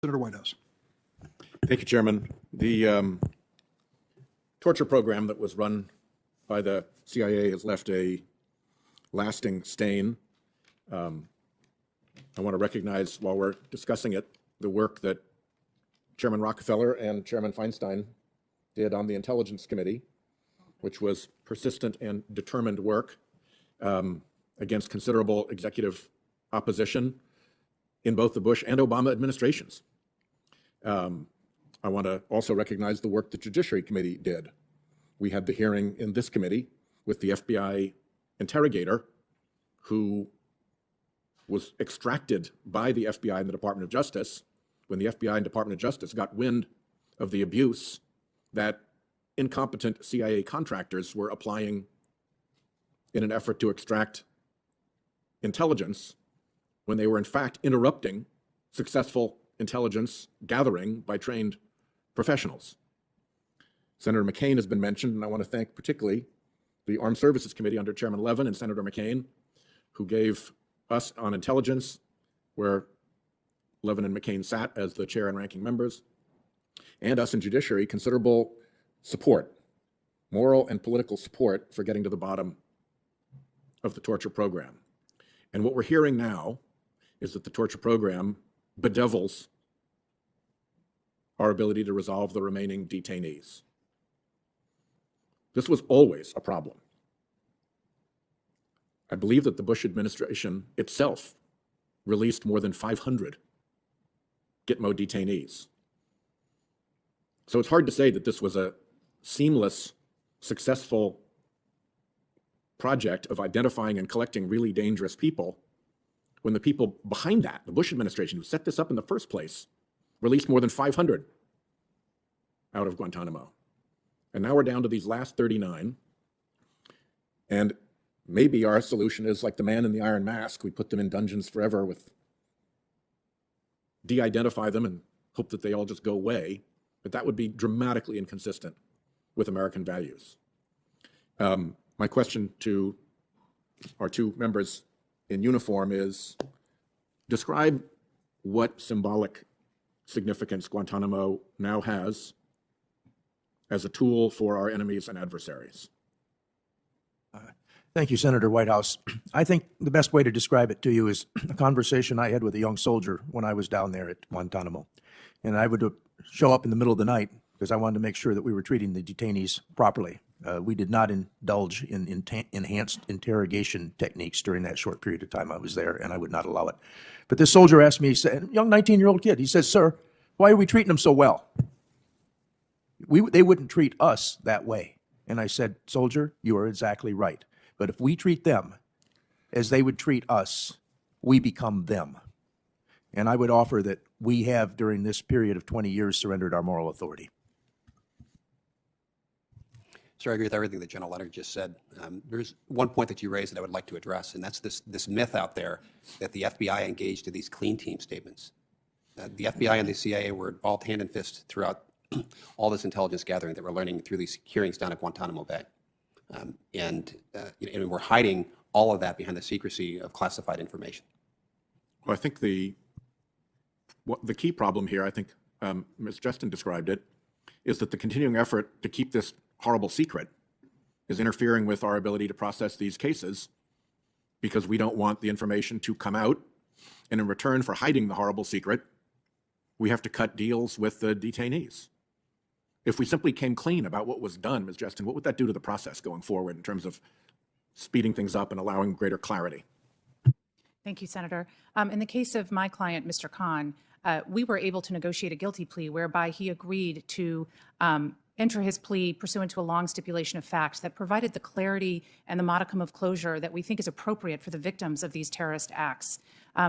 Senator Whitehouse. Thank you, Chairman. The torture program that was run by the CIA has left a lasting stain. I want to recognize, while we're discussing it, the work that Chairman Rockefeller and Chairman Feinstein did on the Intelligence Committee, which was persistent and determined work against considerable executive opposition in both the Bush and Obama administrations. I want to also recognize the work the Judiciary Committee did. We had the hearing in this committee with the FBI interrogator who was extracted by the FBI and the Department of Justice when the FBI and Department of Justice got wind of the abuse that incompetent CIA contractors were applying in an effort to extract intelligence when they were in fact interrupting successful intelligence gathering by trained professionals. Senator McCain has been mentioned, and I want to thank particularly the Armed Services Committee under Chairman Levin and Senator McCain, who gave us on intelligence, where Levin and McCain sat as the chair and ranking members, and us in Judiciary, considerable support, moral and political support for getting to the bottom of the torture program. And what we're hearing now is that the torture program bedevils our ability to resolve the remaining detainees. This was always a problem. I believe that the Bush administration itself released more than 500 GITMO detainees. So it's hard to say that this was a seamless, successful project of identifying and collecting really dangerous people when the people behind that, the Bush administration who set this up in the first place, released more than 500 out of Guantanamo. And now we're down to these last 39. And maybe our solution is like the man in the iron mask. We put them in dungeons forever de-identify them and hope that they all just go away. But that would be dramatically inconsistent with American values. My question to our two members in uniform is, describe what symbolic significance Guantanamo now has as a tool for our enemies and adversaries. Thank you, Senator Whitehouse. I think the best way to describe it to you is a conversation I had with a young soldier when I was down there at Guantanamo. And I would show up in the middle of the night because I wanted to make sure that we were treating the detainees properly. We did not indulge in enhanced interrogation techniques during that short period of time I was there, and I would not allow it. But this soldier asked me, he said, young 19-year-old kid, he says, "Sir, why are we treating them so well? They wouldn't treat us that way." And I said, "Soldier, you are exactly right. But if we treat them as they would treat us, we become them." And I would offer that we have, during this period of 20 years, surrendered our moral authority. Sir, I agree with everything that General Leonard just said. There's one point that you raised that I would like to address, and that's this myth out there that the FBI engaged in these clean team statements. The FBI and the CIA were involved hand in fist throughout all this intelligence gathering that we're learning through these hearings down at Guantanamo Bay. And we're hiding all of that behind the secrecy of classified information. Well, I think the key problem here, I think Ms. Justin described it, is that the continuing effort to keep this horrible secret is interfering with our ability to process these cases because we don't want the information to come out. And in return for hiding the horrible secret, we have to cut deals with the detainees. If we simply came clean about what was done, Ms. Justin, what would that do to the process going forward in terms of speeding things up and allowing greater clarity? Thank you, Senator. In the case of my client, Mr. Khan, we were able to negotiate a guilty plea whereby he agreed to enter his plea pursuant to a long stipulation of fact that provided the clarity and the modicum of closure that we think is appropriate for the victims of these terrorist acts.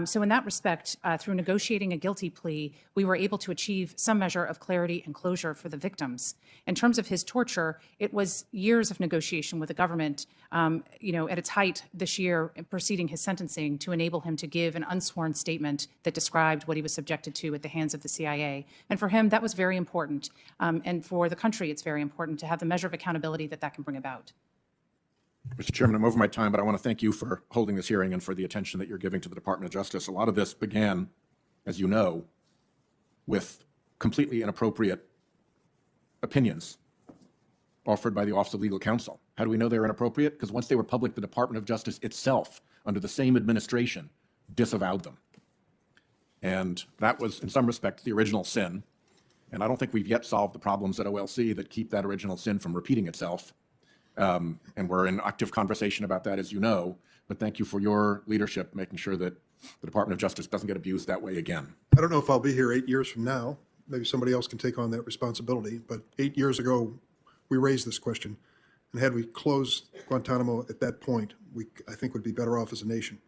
So in that respect, through negotiating a guilty plea, we were able to achieve some measure of clarity and closure for the victims. In terms of his torture, it was years of negotiation with the government, at its height this year preceding his sentencing to enable him to give an unsworn statement that described what he was subjected to at the hands of the CIA. And for him, that was very important. And for the country, it's very important to have the measure of accountability that can bring about. Mr. Chairman, I'm over my time, but I want to thank you for holding this hearing and for the attention that you're giving to the Department of Justice. A lot of this began, as you know, with completely inappropriate opinions offered by the Office of Legal Counsel. How do we know they're inappropriate? Because once they were public, the Department of Justice itself, under the same administration, disavowed them. And that was, in some respects, the original sin. And I don't think we've yet solved the problems at OLC that keep that original sin from repeating itself. And we're in active conversation about that, as you know. But thank you for your leadership, making sure that the Department of Justice doesn't get abused that way again. I don't know if I'll be here 8 years from now. Maybe somebody else can take on that responsibility. But 8 years ago, we raised this question. And had we closed Guantanamo at that point, I think would be better off as a nation.